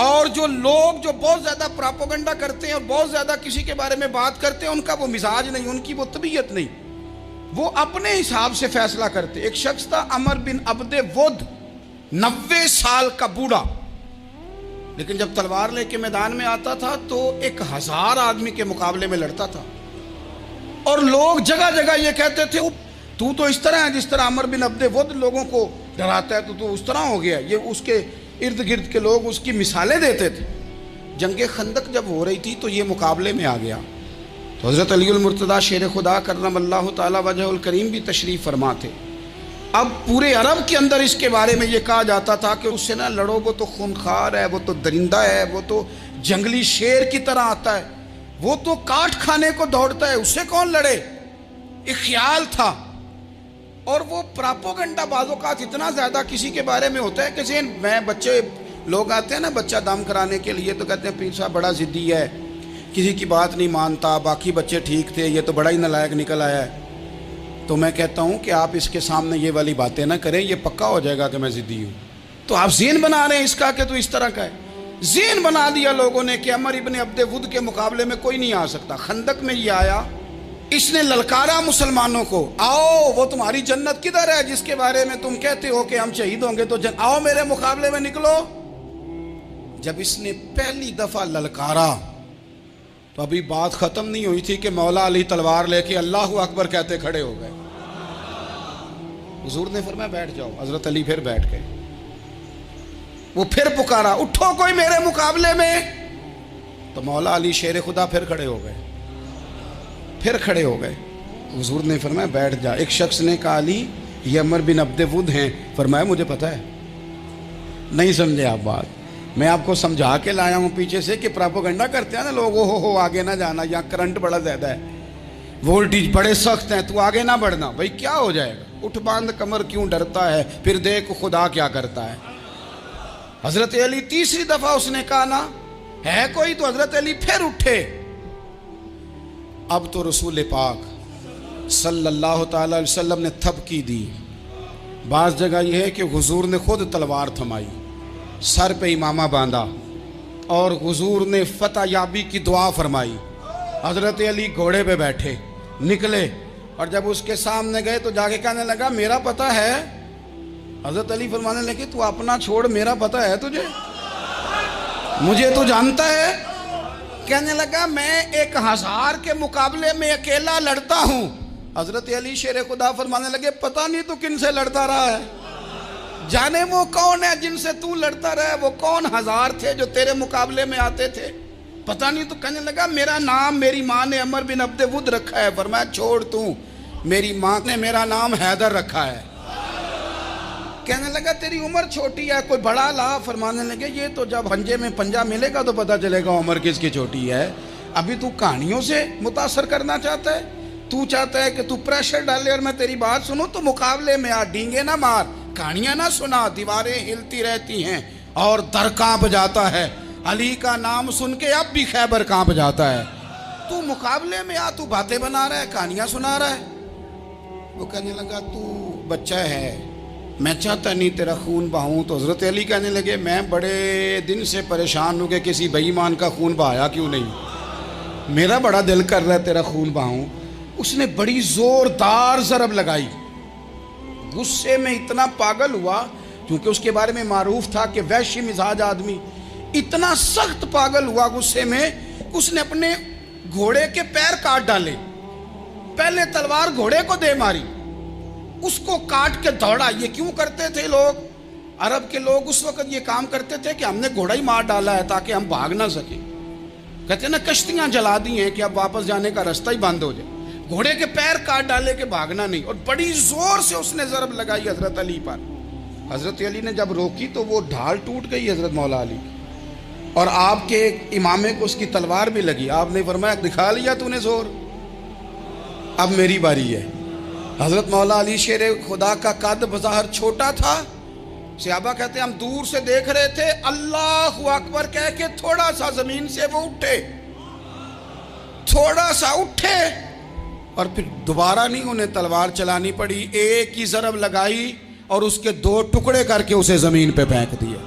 اور جو لوگ جو بہت زیادہ پراپوگنڈا کرتے ہیں اور بہت زیادہ کسی کے بارے میں بات کرتے ہیں، ان کا وہ مزاج نہیں، ان کی وہ طبیعت نہیں، وہ اپنے حساب سے فیصلہ کرتے. ایک شخص تھا عمر بن عبد ود، 90 سال کا بوڑھا، لیکن جب تلوار لے کے میدان میں آتا تھا تو 1000 آدمی کے مقابلے میں لڑتا تھا. اور لوگ جگہ جگہ یہ کہتے تھے تو اس طرح ہے جس طرح عمر بن عبد ود لوگوں کو ڈراتا ہے، تو اس طرح ہو گیا. یہ اس کے ارد گرد کے لوگ اس کی مثالیں دیتے تھے. جنگ خندق جب ہو رہی تھی تو یہ مقابلے میں آ گیا. تو حضرت علی المرتضیٰ شیر خدا کرم اللہ تعالی وجہ الکریم بھی تشریف فرما تھے. اب پورے عرب کے اندر اس کے بارے میں یہ کہا جاتا تھا کہ اس سے نہ لڑو، وہ تو خونخوار ہے، وہ تو درندہ ہے، وہ تو جنگلی شیر کی طرح آتا ہے، وہ تو کاٹ کھانے کو دوڑتا ہے، اس سے کون لڑے. ایک خیال تھا. اور وہ پراپوگنڈا بعض اوقات اتنا زیادہ کسی کے بارے میں ہوتا ہے کہ ذہن میں بچے لوگ آتے ہیں نا بچہ دم کرانے کے لیے، تو کہتے ہیں پیر صاحب بڑا ضدی ہے، کسی کی بات نہیں مانتا، باقی بچے ٹھیک تھے، یہ تو بڑا ہی نالائق نکل آیا ہے. تو میں کہتا ہوں کہ آپ اس کے سامنے یہ والی باتیں نہ کریں، یہ پکا ہو جائے گا کہ میں ضدی ہوں. تو آپ ذہن بنا رہے ہیں اس کا کہ تو اس طرح کا ہے. ذہن بنا دیا لوگوں نے کہ عمر ابن عبد ود کے مقابلے میں کوئی نہیں آ سکتا. خندق میں یہ آیا، اس نے للکارا مسلمانوں کو، آؤ وہ تمہاری جنت کدھر ہے جس کے بارے میں تم کہتے ہو کہ ہم شہید ہوں گے، تو آؤ میرے مقابلے میں نکلو. جب اس نے پہلی دفعہ للکارا تو ابھی بات ختم نہیں ہوئی تھی کہ مولا علی تلوار لے کے اللہ اکبر کہتے کھڑے ہو گئے. حضور نے فرمایا بیٹھ جاؤ. حضرت علی پھر بیٹھ گئے. وہ پھر پکارا اٹھو کوئی میرے مقابلے میں، تو مولا علی شیر خدا پھر کھڑے ہو گئے. پھر کھڑے ہو گئے. حضور نے فرمایا بیٹھ جا. ایک شخص نے کہا علی یہ عمر بن عبد ود ہیں. فرمایا مجھے پتا ہے. نہیں سمجھے آپ بات، میں آپ کو سمجھا کے لایا ہوں پیچھے سے کہ پراپوگنڈا کرتے ہیں نا لوگ، ہو آگے نہ جانا، یہاں کرنٹ بڑا زیادہ ہے، وولٹیج بڑے سخت ہیں، تو آگے نہ بڑھنا. بھائی کیا ہو جائے گا، اٹھ باندھ کمر کیوں ڈرتا ہے، پھر دیکھ خدا کیا کرتا ہے. حضرت علی تیسری دفعہ اس نے کہا نا ہے کوئی، تو حضرت علی پھر اٹھے. اب تو رسول پاک صلی اللہ تعالی علیہ وسلم نے تھپکی دی. بعض جگہ یہ ہے کہ حضور نے خود تلوار تھمائی، سر پہ امامہ باندھا، اور حضور نے فتح یابی کی دعا فرمائی. حضرت علی گھوڑے پہ بیٹھے نکلے، اور جب اس کے سامنے گئے تو جا کے کہنے لگا میرا پتہ ہے. حضرت علی فرمانے لگے تو اپنا چھوڑ، میرا پتہ ہے تجھے، مجھے تو جانتا ہے. کہنے لگا میں 1000 کے مقابلے میں اکیلا لڑتا ہوں. حضرت علی شیر خدا فرمانے لگے پتہ نہیں تو کن سے لڑتا رہا ہے، جانے وہ کون ہے جن سے تو لڑتا رہا ہے، وہ کون 1000 تھے جو تیرے مقابلے میں آتے تھے، پتہ نہیں. تو کہنے لگا میرا نام میری ماں نے عمر بن عبد ود رکھا ہے. فرمایا چھوڑ تو، میری ماں نے میرا نام حیدر رکھا ہے. کہنے لگا تیری عمر چھوٹی ہے، کوئی بڑا لا. فرمانے لگے یہ تو جب پنجے میں پنجہ ملے گا تو پتہ چلے گا عمر کس کی چھوٹی ہے. ابھی تو کہانیوں سے متاثر کرنا چاہتا ہے، تو چاہتا ہے کہ تو پریشر ڈالے اور میں تیری بات سنوں. تو مقابلے میں آ، ڈینگے نہ مار، کہانیاں نہ سنا. دیواریں ہلتی رہتی ہیں اور در کانپ جاتا ہے. علی کا نام سن کے اب بھی خیبر کانپ جاتا ہے. تو مقابلے میں آ، تو باتیں بنا رہا ہے، کہانیاں سنا رہا ہے. وہ کہنے لگا تو بچہ ہے، میں چاہتا نہیں تیرا خون بہاؤں. تو حضرت علی کہنے لگے میں بڑے دن سے پریشان ہوں کہ کسی بے ایمان کا خون بہایا کیوں نہیں، میرا بڑا دل کر رہا ہے تیرا خون بہاؤں. اس نے بڑی زوردار ضرب لگائی. غصے میں اتنا پاگل ہوا، کیونکہ اس کے بارے میں معروف تھا کہ وحشی مزاج آدمی. اتنا سخت پاگل ہوا غصے میں، اس نے اپنے گھوڑے کے پیر کاٹ ڈالے. پہلے تلوار گھوڑے کو دے ماری، اس کو کاٹ کے دوڑا. یہ کیوں کرتے تھے لوگ، عرب کے لوگ اس وقت یہ کام کرتے تھے کہ ہم نے گھوڑا ہی مار ڈالا ہے تاکہ ہم بھاگ نہ سکیں. کہتے ہیں نا کشتیاں جلا دی ہیں کہ اب واپس جانے کا راستہ ہی بند ہو جائے. گھوڑے کے پیر کاٹ ڈالے کہ بھاگنا نہیں. اور بڑی زور سے اس نے ضرب لگائی حضرت علی پر. حضرت علی نے جب روکی تو وہ ڈھال ٹوٹ گئی حضرت مولا علی، اور آپ کے امامے کو اس کی تلوار بھی لگی. آپ نے فرمایا دکھا لیا تو نے زور، اب میری باری ہے. حضرت مولا علی شیر خدا کا قد بظاہر چھوٹا تھا. صحابہ کہتے ہیں ہم دور سے دیکھ رہے تھے، اللہ اکبر کہہ کے تھوڑا سا زمین سے وہ اٹھے، تھوڑا سا اٹھے، اور پھر دوبارہ نہیں انہیں تلوار چلانی پڑی. ایک ہی ضرب لگائی اور اس کے 2 ٹکڑے کر کے اسے زمین پہ پھینک دیا.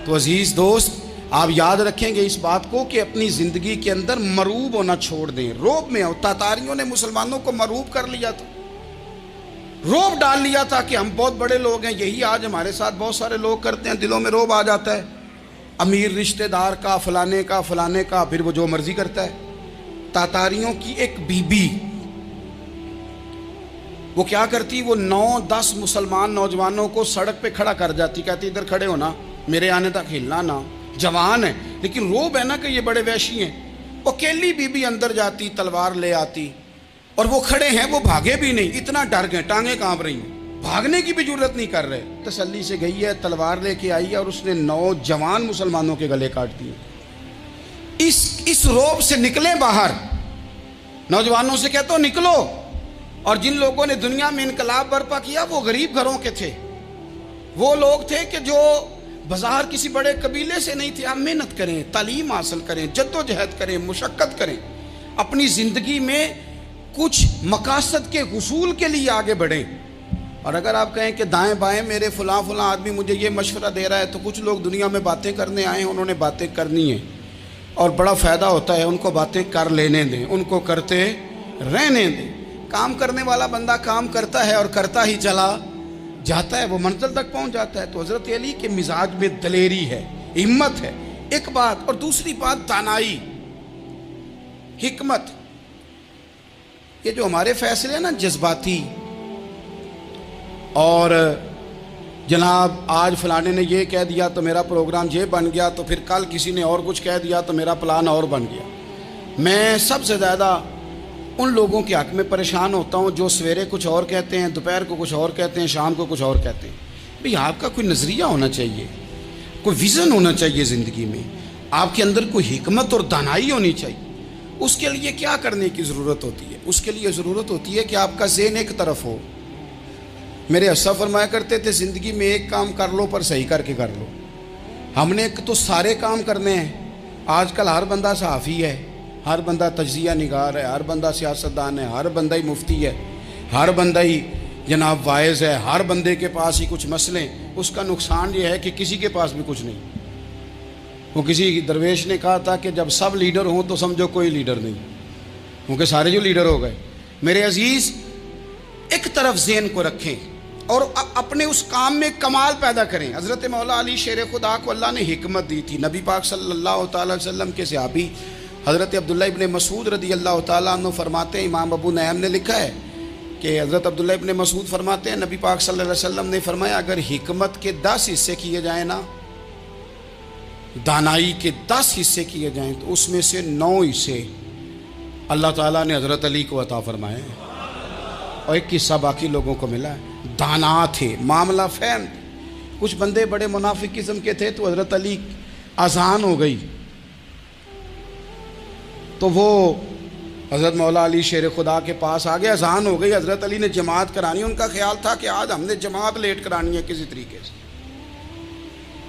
تو عزیز دوست، آپ یاد رکھیں گے اس بات کو کہ اپنی زندگی کے اندر مروب ہونا چھوڑ دیں. روب میں تاتاریوں نے مسلمانوں کو مروب کر لیا تھا, روب ڈال لیا تھا کہ ہم بہت بڑے لوگ ہیں. یہی آج ہمارے ساتھ بہت سارے لوگ کرتے ہیں, دلوں میں روب آ جاتا ہے, امیر رشتہ دار کا, فلانے کا, پھر وہ جو مرضی کرتا ہے. تاتاریوں کی ایک بی بی وہ کیا کرتی, وہ 9-10 مسلمان نوجوانوں کو سڑک پہ کھڑا کر جاتی, کہتی ادھر کھڑے ہونا, میرے آنے تک ہلنا نہ. جوان ہے لیکن روب ہے نا کہ یہ بڑے وحشی ہیں. وہ اکیلی بی بی اندر جاتی, تلوار لے آتی, اور وہ کھڑے ہیں, وہ بھاگے بھی نہیں, اتنا ڈر گئے, ٹانگیں کانپ رہی ہیں, بھاگنے کی بھی جرت نہیں کر رہے. تسلی سے گئی ہے, تلوار لے کے آئی ہے, اور اس نے 9 جوان مسلمانوں کے گلے کاٹ دیے. اس روب سے نکلیں باہر. نوجوانوں سے کہتا ہوں نکلو. اور جن لوگوں نے دنیا میں انقلاب برپا کیا وہ غریب گھروں کے تھے, وہ لوگ تھے کہ جو بازار کسی بڑے قبیلے سے نہیں تھے. آپ محنت کریں, تعلیم حاصل کریں, جد و جہد کریں, مشقت کریں, اپنی زندگی میں کچھ مقاصد کے حصول کے لیے آگے بڑھیں. اور اگر آپ کہیں کہ دائیں بائیں میرے فلاں آدمی مجھے یہ مشورہ دے رہا ہے, تو کچھ لوگ دنیا میں باتیں کرنے آئے ہیں, انہوں نے باتیں کرنی ہیں اور بڑا فائدہ ہوتا ہے, ان کو باتیں کر لینے دیں, ان کو کرتے رہنے دیں. کام کرنے والا بندہ کام کرتا ہے اور کرتا ہی چلا جاتا ہے, وہ منزل تک پہنچ جاتا ہے. تو حضرت علی کے مزاج میں دلیری ہے, ہمت ہے, ایک بات. اور دوسری بات دانائی, حکمت. یہ جو ہمارے فیصلے ہیں نا جذباتی, اور جناب آج فلانے نے یہ کہہ دیا تو میرا پروگرام یہ بن گیا, تو پھر کل کسی نے اور کچھ کہہ دیا تو میرا پلان اور بن گیا. میں سب سے زیادہ ان لوگوں کے حق میں پریشان ہوتا ہوں جو سویرے کچھ اور کہتے ہیں, دوپہر کو کچھ اور کہتے ہیں, شام کو کچھ اور کہتے ہیں. بھئی آپ کا کوئی نظریہ ہونا چاہیے, کوئی ویژن ہونا چاہیے زندگی میں, آپ کے اندر کوئی حکمت اور دانائی ہونی چاہیے. اس کے لیے کیا کرنے کی ضرورت ہوتی ہے؟ اس کے لیے ضرورت ہوتی ہے کہ آپ کا ذہن ایک طرف ہو. میرے اسلاف فرمایا کرتے تھے زندگی میں ایک کام کر لو پر صحیح کر کے کر لو. ہم نے تو سارے کام کرنے ہیں. آج کل ہر بندہ صحافی ہے, ہر بندہ تجزیہ نگار ہے, ہر بندہ سیاستدان ہے, ہر بندہ ہی مفتی ہے, ہر بندہ ہی جناب واعظ ہے, ہر بندے کے پاس ہی کچھ مسئلے. اس کا نقصان یہ ہے کہ کسی کے پاس بھی کچھ نہیں. وہ کسی درویش نے کہا تھا کہ جب سب لیڈر ہوں تو سمجھو کوئی لیڈر نہیں, کیونکہ سارے جو لیڈر ہو گئے. میرے عزیز, ایک طرف ذہن کو رکھیں اور اپنے اس کام میں کمال پیدا کریں. حضرت مولا علی شیر خدا کو اللہ نے حکمت دی تھی. نبی پاک صلی اللہ تعالی وسلم کے صحابی حضرت عبداللہ ابن مسعود رضی اللہ تعالیٰ عنہ فرماتے ہیں, امام ابو نعیم نے لکھا ہے کہ حضرت عبداللہ ابن مسعود فرماتے ہیں نبی پاک صلی اللہ علیہ وسلم نے فرمایا اگر حکمت کے 10 حصے کیے جائیں نا, دانائی کے 10 حصے کیے جائیں, تو اس میں سے 9 حصے اللہ تعالیٰ نے حضرت علی کو عطا فرمائے, اور ایک حصہ باقی لوگوں کو ملا ہے. دانا تھے, معاملہ فہم. کچھ بندے بڑے منافق قسم کے تھے, تو حضرت علی اذان ہو گئی تو وہ حضرت مولا علی شیر خدا کے پاس آ گئے. اذان ہو گئی, حضرت علی نے جماعت کرانی. ان کا خیال تھا کہ آج ہم نے جماعت لیٹ کرانی ہے کسی طریقے سے.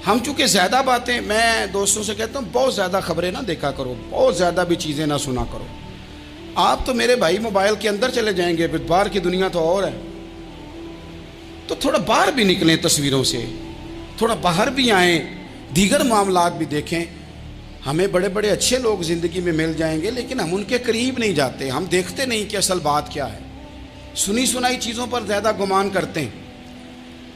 ہم چونکہ زیادہ باتیں, میں دوستوں سے کہتا ہوں بہت زیادہ خبریں نہ دیکھا کرو, بہت زیادہ بھی چیزیں نہ سنا کرو. آپ تو میرے بھائی موبائل کے اندر چلے جائیں گے, پھر باہر کی دنیا تو اور ہے. تو تھوڑا باہر بھی نکلیں تصویروں سے, تھوڑا باہر بھی آئیں, دیگر معاملات بھی دیکھیں. ہمیں بڑے بڑے اچھے لوگ زندگی میں مل جائیں گے, لیکن ہم ان کے قریب نہیں جاتے. ہم دیکھتے نہیں کہ اصل بات کیا ہے, سنی سنائی چیزوں پر زیادہ گمان کرتے ہیں.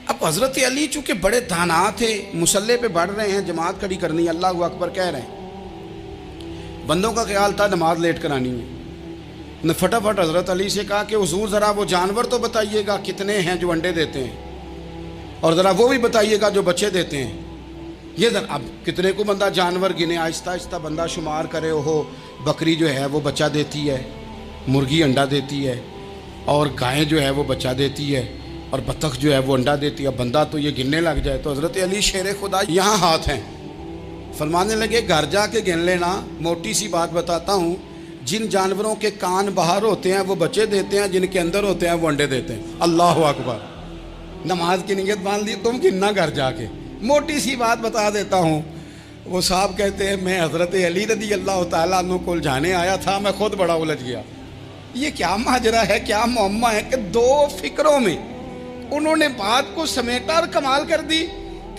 اب حضرت علی چونکہ بڑے دانا تھے, مسلح پہ بڑھ رہے ہیں, جماعت کھڑی کرنی, اللہ اکبر کہہ رہے ہیں. بندوں کا خیال تھا نماز لیٹ کرانی ہے. نے فٹافٹ حضرت علی سے کہا کہ حضور ذرا وہ جانور تو بتائیے گا کتنے ہیں جو انڈے دیتے ہیں, اور ذرا وہ بھی بتائیے گا جو بچے دیتے ہیں. یہ ذرا اب کتنے کو بندہ جانور گنے, آہستہ آہستہ بندہ شمار کرے. ہو بکری جو ہے وہ بچہ دیتی ہے, مرغی انڈا دیتی ہے, اور گائیں جو ہے وہ بچہ دیتی ہے, اور بطخ جو ہے وہ انڈا دیتی ہے. اب بندہ تو یہ گننے لگ جائے. تو حضرت علی شیر خدا یہاں ہاتھ ہیں, فرمانے لگے گھر جا کے گن لینا. موٹی سی بات بتاتا ہوں, جن جانوروں کے کان باہر ہوتے ہیں وہ بچے دیتے ہیں, جن کے اندر ہوتے ہیں وہ انڈے دیتے ہیں. اللہ اکبر. نماز کی نیت مان لی, تم گننا گھر جا کے. موٹی سی بات بتا دیتا ہوں. وہ صاحب کہتے ہیں میں حضرت علی رضی اللہ تعالیٰ عنہ کو الجھانے آیا تھا, میں خود بڑا الجھ گیا. یہ کیا ماجرا ہے, کیا معمہ ہے کہ 2 فکروں میں انہوں نے بات کو سمیٹا اور کمال کر دی.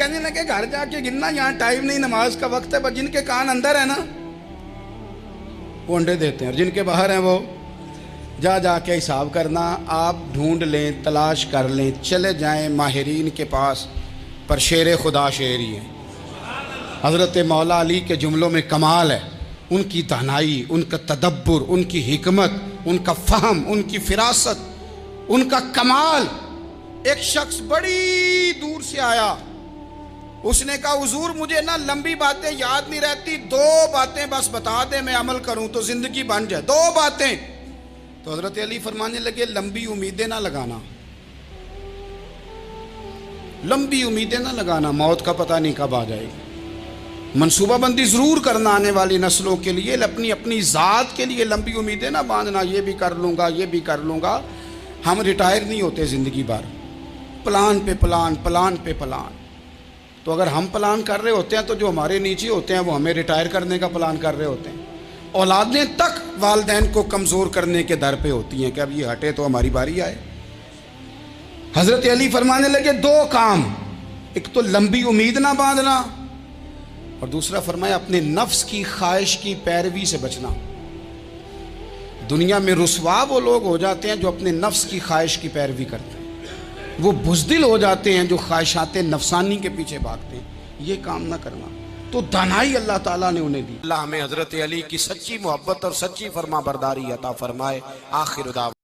کہنے لگے گھر جا کے گننا، یہاں ٹائم نہیں، نماز کا وقت ہے، بس جن کے کان اندر ہے نا وہ انڈے دیتے ہیں، اور جن کے باہر ہیں وہ جا جا کے حساب کرنا۔ آپ ڈھونڈ لیں، تلاش کر لیں، چلے جائیں ماہرین کے پاس، پر شیر خدا شیر ہی ہے۔ حضرت مولا علی کے جملوں میں کمال ہے، ان کی دانائی، ان کا تدبر، ان کی حکمت، ان کا فہم، ان کی فراست، ان کا کمال۔ ایک شخص بڑی دور سے آیا، اس نے کہا حضور مجھے نا لمبی باتیں یاد نہیں رہتی، 2 باتیں بس بتا دیں میں عمل کروں تو زندگی بن جائے، 2 باتیں۔ تو حضرت علی فرمانے لگے لمبی امیدیں نہ لگانا، لمبی امیدیں نہ لگانا، موت کا پتہ نہیں کب آ جائے گی۔ منصوبہ بندی ضرور کرنا آنے والی نسلوں کے لیے، اپنی ذات کے لیے لمبی امیدیں نہ باندھنا، یہ بھی کر لوں گا، یہ بھی کر لوں گا۔ ہم ریٹائر نہیں ہوتے زندگی بھر، پلان پہ پلان، پلان پہ پلان۔ تو اگر ہم پلان کر رہے ہوتے ہیں تو جو ہمارے نیچے ہوتے ہیں وہ ہمیں ریٹائر کرنے کا پلان کر رہے ہوتے ہیں۔ اولادیں تک والدین کو کمزور کرنے کے در پہ ہوتی ہیں کہ اب یہ ہٹے تو ہماری باری آئے۔ حضرت علی فرمانے لگے 2 کام، ایک تو لمبی امید نہ باندھنا، اور دوسرا فرمایا اپنے نفس کی خواہش کی پیروی سے بچنا۔ دنیا میں رسوا وہ لوگ ہو جاتے ہیں جو اپنے نفس کی خواہش کی پیروی کرتے ہیں، وہ بزدل ہو جاتے ہیں جو خواہشات نفسانی کے پیچھے بھاگتے ہیں۔ یہ کام نہ کرنا، تو دانائی اللہ تعالیٰ نے انہیں دی۔ اللہ ہمیں حضرت علی کی سچی محبت اور سچی فرما برداری عطا فرمائے۔ آخر دعوانا